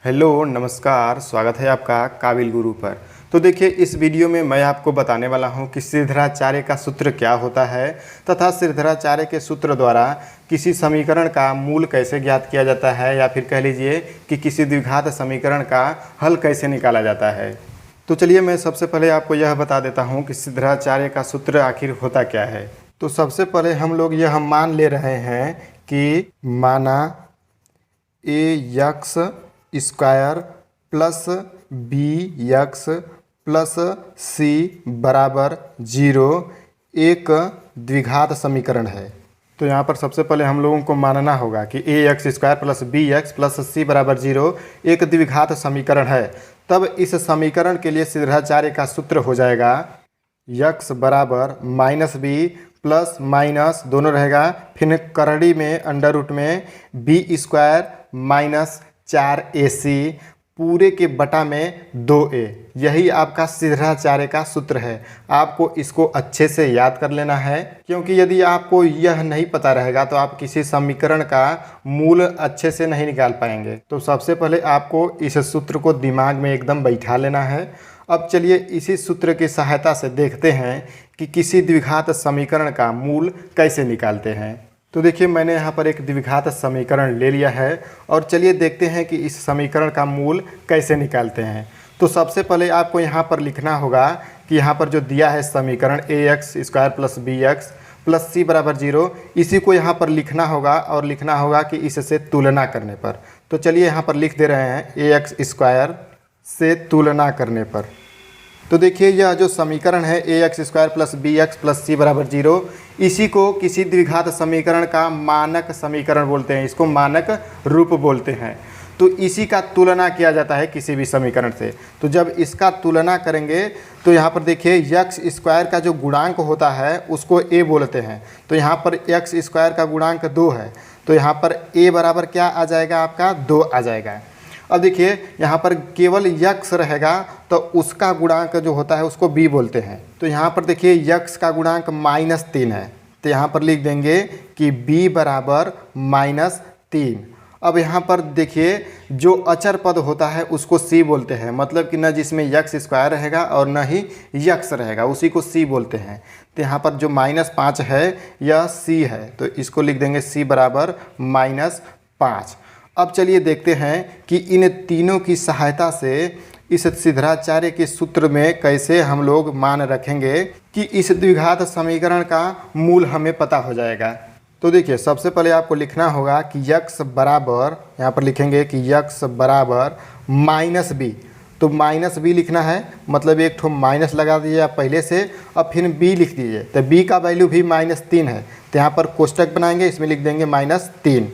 Hello नमस्कार, स्वागत है आपका काबिल गुरु पर। तो देखिए, इस वीडियो में मैं आपको बताने वाला हूं कि श्रीधराचार्य का सूत्र क्या होता है तथा श्रीधराचार्य के सूत्र द्वारा किसी समीकरण का मूल कैसे ज्ञात किया जाता है, या फिर कह लीजिए कि किसी द्विघात समीकरण का हल कैसे निकाला जाता है। तो चलिए, मैं सबसे पहले आपको यह बता देता हूँ कि श्रीधराचार्य का सूत्र आखिर होता क्या है। तो सबसे पहले हम लोग यह मान ले रहे हैं कि माना ax square plus bx plus c बराबर 0 एक द्विघात समीकरण है। तो यहाँ पर सबसे पहले हम लोगों को मानना होगा कि ax square plus bx plus c बराबर 0 एक द्विघात समीकरण है। तब इस समीकरण के लिए श्रीधराचार्य का सूत्र हो जाएगा x बराबर माइनस बी प्लस माइनस दोनों रहेगा, फिर करड़ी में अंडर रूट में बी स्क्वायर माइनस 4ac पूरे के बटा में 2a। यही आपका श्रीधराचार्य का सूत्र है। आपको इसको अच्छे से याद कर लेना है, क्योंकि यदि आपको यह नहीं पता रहेगा तो आप किसी समीकरण का मूल अच्छे से नहीं निकाल पाएंगे। तो सबसे पहले आपको इस सूत्र को दिमाग में एकदम बैठा लेना है। अब चलिए इसी सूत्र की सहायता से देखते हैं कि किसी द्विघात समीकरण का मूल कैसे निकालते हैं। तो देखिए, मैंने यहाँ पर एक द्विघात समीकरण ले लिया है और चलिए देखते हैं कि इस समीकरण का मूल कैसे निकालते हैं। तो सबसे पहले आपको यहाँ पर लिखना होगा कि यहाँ पर जो दिया है समीकरण ax square plus bx plus c बराबर 0, इसी को यहाँ पर लिखना होगा और लिखना होगा कि इससे तुलना करने पर। तो चलिए यहाँ पर लिख दे रहे हैं ax स्क्वायर से तुलना करने पर। तो देखिए, यह जो समीकरण है ax square plus bx plus c बराबर 0, इसी को किसी द्विघात समीकरण का मानक समीकरण बोलते हैं, इसको मानक रूप बोलते हैं। तो इसी का तुलना किया जाता है किसी भी समीकरण से। तो जब इसका तुलना करेंगे तो यहाँ पर देखिए x स्क्वायर का जो गुणांक होता है उसको a बोलते हैं। तो यहाँ पर x स्क्वायर का गुणांक 2 है, तो यहाँ पर a बराबर क्या आ जाएगा, आपका 2 आ जाएगा। अब देखिए, यहाँ पर केवल x रहेगा तो उसका गुणांक जो होता है उसको b बोलते हैं। तो यहाँ पर देखिए x का गुणांक -3 है, तो यहाँ पर लिख देंगे कि b बराबर -3। अब यहाँ पर देखिए, जो अचर पद होता है उसको c बोलते हैं, मतलब कि न जिसमें x स्क्वायर रहेगा और न ही x रहेगा, उसी को c बोलते हैं। तो यहाँ पर जो -5 है यह c है, तो इसको लिख देंगे c बराबर -5। अब चलिए देखते हैं कि इन तीनों की सहायता से इस श्रीधराचार्य के सूत्र में कैसे हम लोग मान रखेंगे कि इस द्विघात समीकरण का मूल हमें पता हो जाएगा। तो देखिए, सबसे पहले आपको लिखना होगा कि x बराबर, यहाँ पर लिखेंगे कि x बराबर -b। तो -b लिखना है, मतलब एक ठो माइनस लगा दीजिए आप पहले से, अब फिर b लिख दीजिए। तो b का वैल्यू भी -3 है, तो यहाँ पर कोष्टक बनाएंगे, इसमें लिख देंगे -3।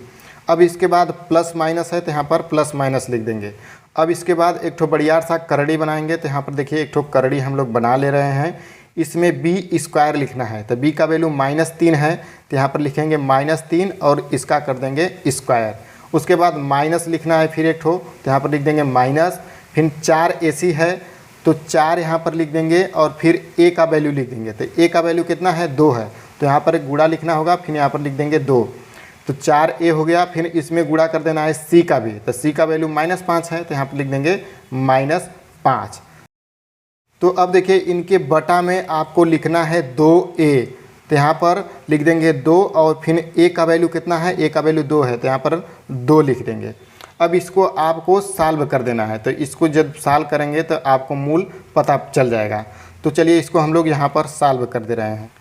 अब इसके बाद प्लस माइनस है तो यहाँ पर प्लस माइनस लिख देंगे। अब इसके बाद एक ठो बढ़िया सा करड़ी बनाएंगे, तो यहाँ पर देखिए एक ठो करड़ी हम लोग बना ले रहे हैं। इसमें b स्क्वायर लिखना है, तो b का वैल्यू -3 है, तो यहाँ पर लिखेंगे -3 और इसका कर देंगे स्क्वायर। उसके बाद माइनस लिखना है फिर एक ठो, तो यहाँ पर लिख देंगे माइनस, फिर 4ac है तो 4 यहाँ पर लिख देंगे और फिर a का वैल्यू लिख देंगे। तो a का वैल्यू कितना है, 2 है, तो यहाँ पर एक गुणा लिखना होगा, फिर यहाँ पर लिख देंगे 2। तो 4a हो गया, फिर इसमें गुणा कर देना है c का भी, तो c का वैल्यू -5 है, तो यहाँ पर लिख देंगे -5। तो अब देखिए, इनके बटा में आपको लिखना है 2a, तो यहाँ पर लिख देंगे 2 और फिर a का वैल्यू कितना है, a का वैल्यू 2 है, तो यहाँ पर 2 लिख देंगे। अब इसको आपको सॉल्व कर देना है, तो इसको जब सॉल्व करेंगे तो आपको मूल पता चल जाएगा। तो चलिए इसको हम लोग यहाँ पर सॉल्व कर दे रहे हैं।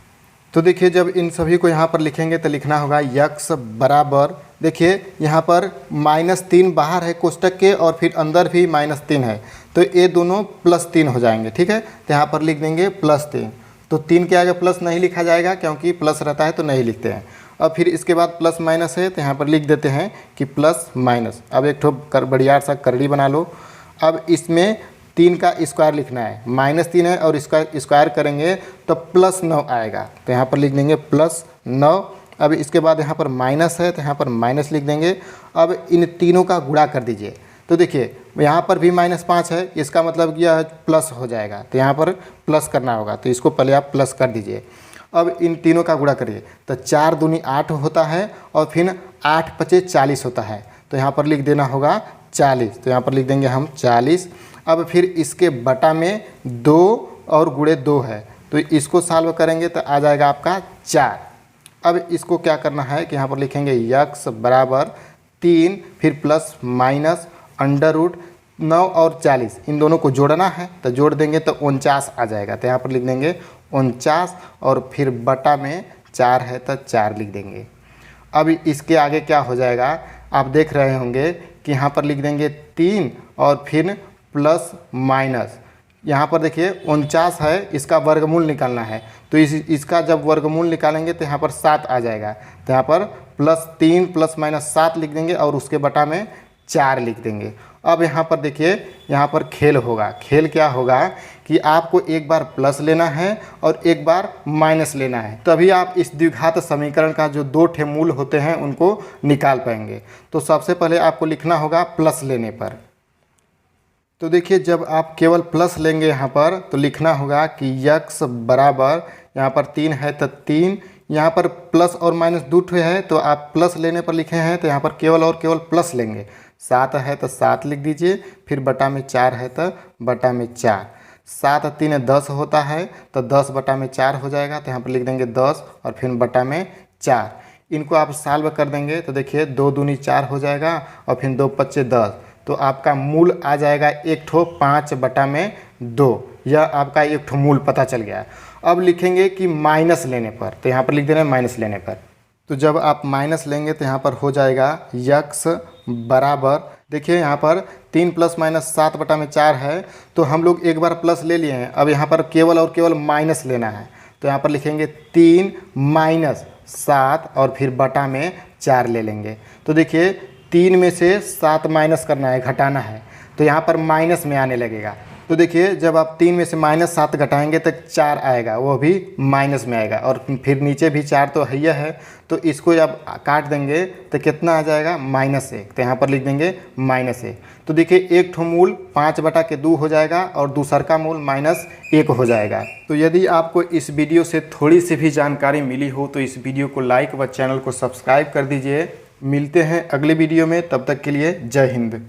तो देखिए, जब इन सभी को यहाँ पर लिखेंगे तो लिखना होगा x बराबर, देखिए यहाँ पर -3 बाहर है कोष्टक के और फिर अंदर भी -3 है, तो ये दोनों +3 हो जाएंगे, ठीक है। तो यहाँ पर लिख देंगे +3। तो 3 के आगे प्लस नहीं लिखा जाएगा, क्योंकि प्लस रहता है तो नहीं लिखते हैं। अब फिर इसके बाद प्लस माइनस है, तो यहाँ पर लिख देते हैं कि प्लस माइनस। अब एक ठो बढ़िया सा करड़ी बना लो। अब इसमें 3 का स्क्वायर लिखना है, -3 है और इसका स्क्वायर करेंगे तो +9 आएगा, तो यहाँ पर लिख देंगे +9। अब इसके बाद यहाँ पर माइनस है, तो यहाँ पर माइनस लिख देंगे। अब इन तीनों का गुणा कर दीजिए, तो देखिए यहाँ पर भी -5 है, इसका मतलब यह प्लस हो जाएगा, तो यहाँ पर प्लस करना होगा, तो इसको पहले आप प्लस कर दीजिए। अब इन तीनों का गुणा करिए, तो 4 दूनी 8 होता है और फिर 8 × 5 = 40 होता है, तो यहाँ पर लिख देना होगा 40, तो यहाँ पर लिख देंगे हम 40। अब फिर इसके बटा में 2 और गुणे 2 है, तो इसको सॉल्व करेंगे तो आ जाएगा आपका 4। अब इसको क्या करना है कि यहाँ पर लिखेंगे यक्स बराबर 3 फिर प्लस माइनस अंडर रूट 9 और 40, इन दोनों को जोड़ना है तो जोड़ देंगे तो 49 आ जाएगा। तो यहाँ पर लिख देंगे 49 और फिर बटा में 4 है तो 4 लिख देंगे। अब इसके आगे क्या हो जाएगा आप देख रहे होंगे कि यहाँ पर लिख देंगे 3 और फिर प्लस माइनस, यहाँ पर देखिए 49 है, इसका वर्गमूल निकालना है तो इसका जब वर्गमूल निकालेंगे तो यहाँ पर 7 आ जाएगा। तो यहाँ पर +3 प्लस माइनस 7 लिख देंगे और उसके बटा में 4 लिख देंगे। अब यहाँ पर देखिए यहाँ पर खेल होगा। खेल क्या होगा कि आपको एक बार प्लस लेना है और एक बार माइनस लेना है, तभी आप इस द्विघात समीकरण का जो 2 ठे मूल होते हैं उनको निकाल पाएंगे। तो सबसे पहले आपको लिखना होगा प्लस लेने पर। तो देखिए जब आप केवल प्लस लेंगे यहाँ पर तो लिखना होगा कि यक्स बराबर यहाँ पर 3 है तो 3, यहाँ पर प्लस और माइनस 2 ठे है तो आप प्लस लेने पर लिखे हैं तो यहाँ पर केवल और केवल प्लस लेंगे। 7 है तो 7 लिख दीजिए, फिर बटा में 4 है तो बटा में 4। 7 3 10 होता है तो 10 बटा में 4 हो जाएगा। तो यहाँ पर लिख देंगे 10 और फिर बटा में 4। इनको आप सॉल्व कर देंगे तो देखिए 2 दूनी 4 हो जाएगा और फिर 2 पच्चे 10, तो आपका मूल आ जाएगा 5 बटा में 2। यह आपका एक ठो मूल पता चल गया। अब लिखेंगे कि माइनस लेने पर, तो यहाँ पर लिख देना है माइनस लेने पर। तो जब आप माइनस लेंगे तो यहाँ पर हो जाएगा यक्स बराबर, देखिए यहाँ पर 3 प्लस माइनस 7 बटा में 4 है तो हम लोग एक बार प्लस ले लिए हैं, अब यहाँ पर केवल और केवल माइनस लेना है। तो यहाँ पर लिखेंगे 3 माइनस 7 और फिर बटा में 4 ले लेंगे। तो देखिए 3 में से 7 माइनस करना है, घटाना है, तो यहाँ पर माइनस में आने लगेगा। तो देखिए जब आप 3 में से -7 घटाएंगे तो 4 आएगा, वो भी माइनस में आएगा और फिर नीचे भी 4 तो है ही है, तो इसको जब काट देंगे तो कितना आ जाएगा -1। तो यहाँ पर लिख देंगे -1। तो देखिए एक ठो मूल 5 बटा के 2 हो जाएगा और दूसर का मूल -1 हो जाएगा। तो यदि आपको इस वीडियो से थोड़ी सी भी जानकारी मिली हो तो इस वीडियो को लाइक व चैनल को सब्सक्राइब कर दीजिए। मिलते हैं अगले वीडियो में, तब तक के लिए जय हिंद।